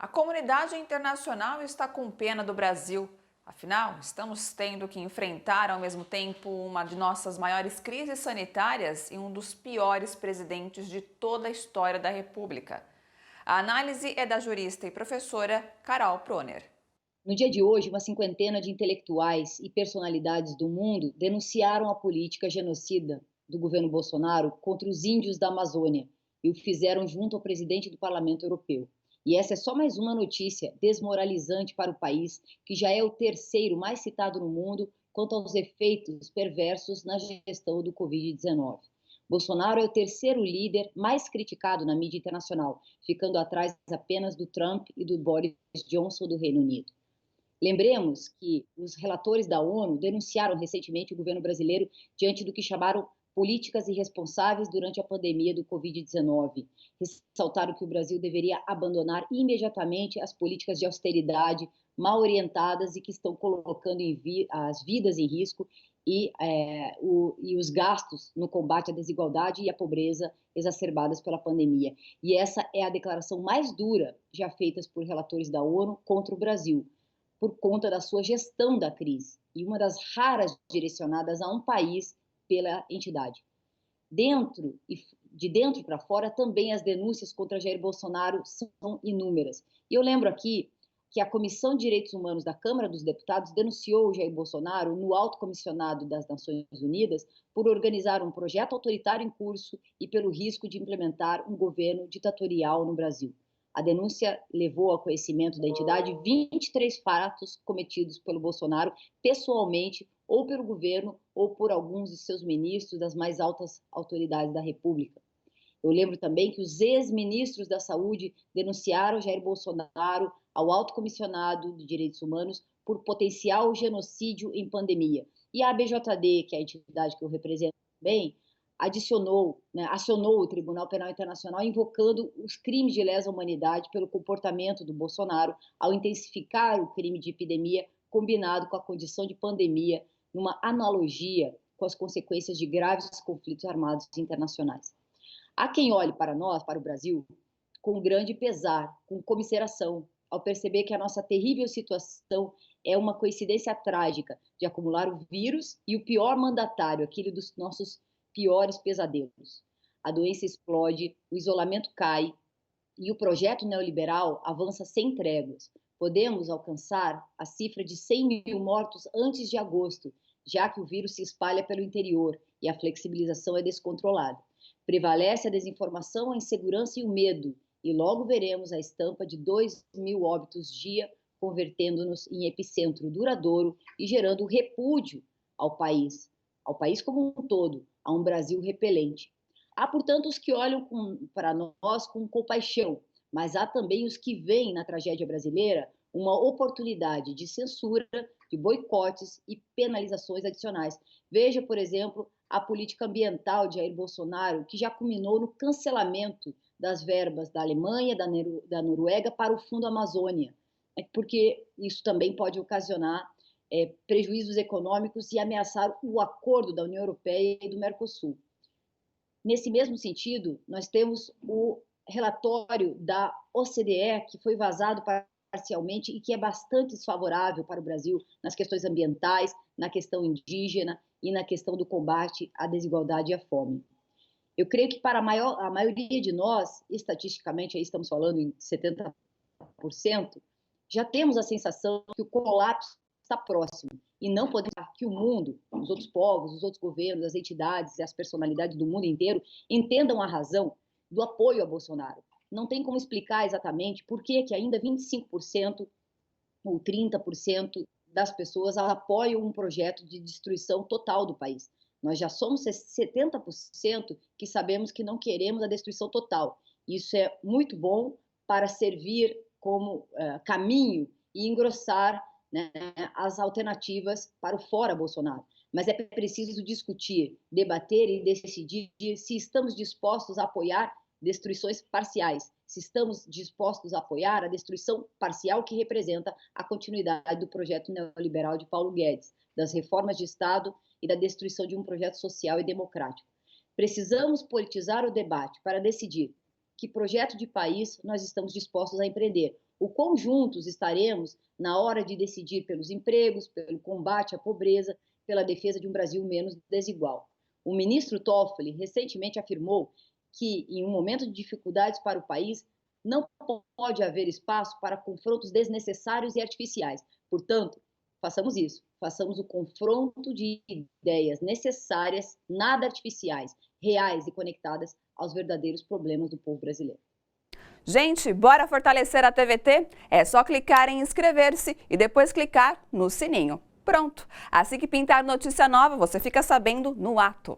A comunidade internacional está com pena do Brasil. Afinal, estamos tendo que enfrentar ao mesmo tempo uma de nossas maiores crises sanitárias e um dos piores presidentes de toda a história da República. A análise é da jurista e professora Carol Proner. No dia de hoje, uma cinquentena de intelectuais e personalidades do mundo denunciaram a política genocida do governo Bolsonaro contra os índios da Amazônia e o fizeram junto ao presidente do Parlamento Europeu. E essa é só mais uma notícia desmoralizante para o país, que já é o terceiro mais citado no mundo quanto aos efeitos perversos na gestão do Covid-19. Bolsonaro é o terceiro líder mais criticado na mídia internacional, ficando atrás apenas do Trump e do Boris Johnson do Reino Unido. Lembremos que os relatores da ONU denunciaram recentemente o governo brasileiro diante do que chamaram políticas irresponsáveis durante a pandemia do Covid-19. Ressaltaram que o Brasil deveria abandonar imediatamente as políticas de austeridade mal orientadas e que estão colocando as vidas em risco e os gastos no combate à desigualdade e à pobreza exacerbadas pela pandemia. E essa é a declaração mais dura já feita por relatores da ONU contra o Brasil, por conta da sua gestão da crise, e uma das raras direcionadas a um país pela entidade. De dentro para fora, também as denúncias contra Jair Bolsonaro são inúmeras. E eu lembro aqui que a Comissão de Direitos Humanos da Câmara dos Deputados denunciou Jair Bolsonaro no Alto Comissionado das Nações Unidas por organizar um projeto autoritário em curso e pelo risco de implementar um governo ditatorial no Brasil. A denúncia levou ao conhecimento da entidade 23 fatos cometidos pelo Bolsonaro pessoalmente, ou pelo governo, ou por alguns de seus ministros das mais altas autoridades da República. Eu lembro também que os ex-ministros da Saúde denunciaram Jair Bolsonaro ao Alto Comissionado de Direitos Humanos por potencial genocídio em pandemia. E a ABJD, que é a entidade que eu represento também, acionou o Tribunal Penal Internacional invocando os crimes de lesa humanidade pelo comportamento do Bolsonaro ao intensificar o crime de epidemia combinado com a condição de pandemia, numa analogia com as consequências de graves conflitos armados internacionais. Há quem olhe para nós, para o Brasil, com grande pesar, com comiseração, ao perceber que a nossa terrível situação é uma coincidência trágica de acumular o vírus e o pior mandatário, aquele dos nossos piores pesadelos. A doença explode, o isolamento cai e o projeto neoliberal avança sem tréguas. Podemos alcançar a cifra de 100 mil mortos antes de agosto, já que o vírus se espalha pelo interior e a flexibilização é descontrolada. Prevalece a desinformação, a insegurança e o medo, e logo veremos a estampa de 2.000 óbitos dia, convertendo-nos em epicentro duradouro e gerando repúdio ao país como um todo, a um Brasil repelente. Há, portanto, os que olham para nós com compaixão, mas há também os que veem na tragédia brasileira uma oportunidade de censura, de boicotes e penalizações adicionais. Veja, por exemplo, a política ambiental de Jair Bolsonaro, que já culminou no cancelamento das verbas da Alemanha, da Noruega para o Fundo Amazônia, porque isso também pode ocasionar prejuízos econômicos e ameaçar o acordo da União Europeia e do Mercosul. Nesse mesmo sentido, nós temos o relatório da OCDE, que foi vazado parcialmente e que é bastante desfavorável para o Brasil nas questões ambientais, na questão indígena e na questão do combate à desigualdade e à fome. Eu creio que para a maioria de nós, estatisticamente, aí estamos falando em 70%, já temos a sensação que o colapso está próximo. E não podemos deixar que o mundo, os outros povos, os outros governos, as entidades e as personalidades do mundo inteiro entendam a razão do apoio a Bolsonaro. Não tem como explicar exatamente por que ainda 25% ou 30% das pessoas apoiam um projeto de destruição total do país. Nós já somos 70% que sabemos que não queremos a destruição total. Isso é muito bom para servir como caminho e engrossar, né, as alternativas para o fora Bolsonaro. Mas é preciso discutir, debater e decidir se estamos dispostos a apoiar destruições parciais, se estamos dispostos a apoiar a destruição parcial que representa a continuidade do projeto neoliberal de Paulo Guedes, das reformas de Estado e da destruição de um projeto social e democrático. Precisamos politizar o debate para decidir que projeto de país nós estamos dispostos a empreender, o quão juntos estaremos na hora de decidir pelos empregos, pelo combate à pobreza, pela defesa de um Brasil menos desigual. O ministro Toffoli recentemente afirmou que, em um momento de dificuldades para o país, não pode haver espaço para confrontos desnecessários e artificiais. Portanto, façamos isso, façamos o confronto de ideias necessárias, nada artificiais, reais e conectadas aos verdadeiros problemas do povo brasileiro. Gente, bora fortalecer a TVT? É só clicar em inscrever-se e depois clicar no sininho. Pronto! Assim que pintar notícia nova, você fica sabendo no ato.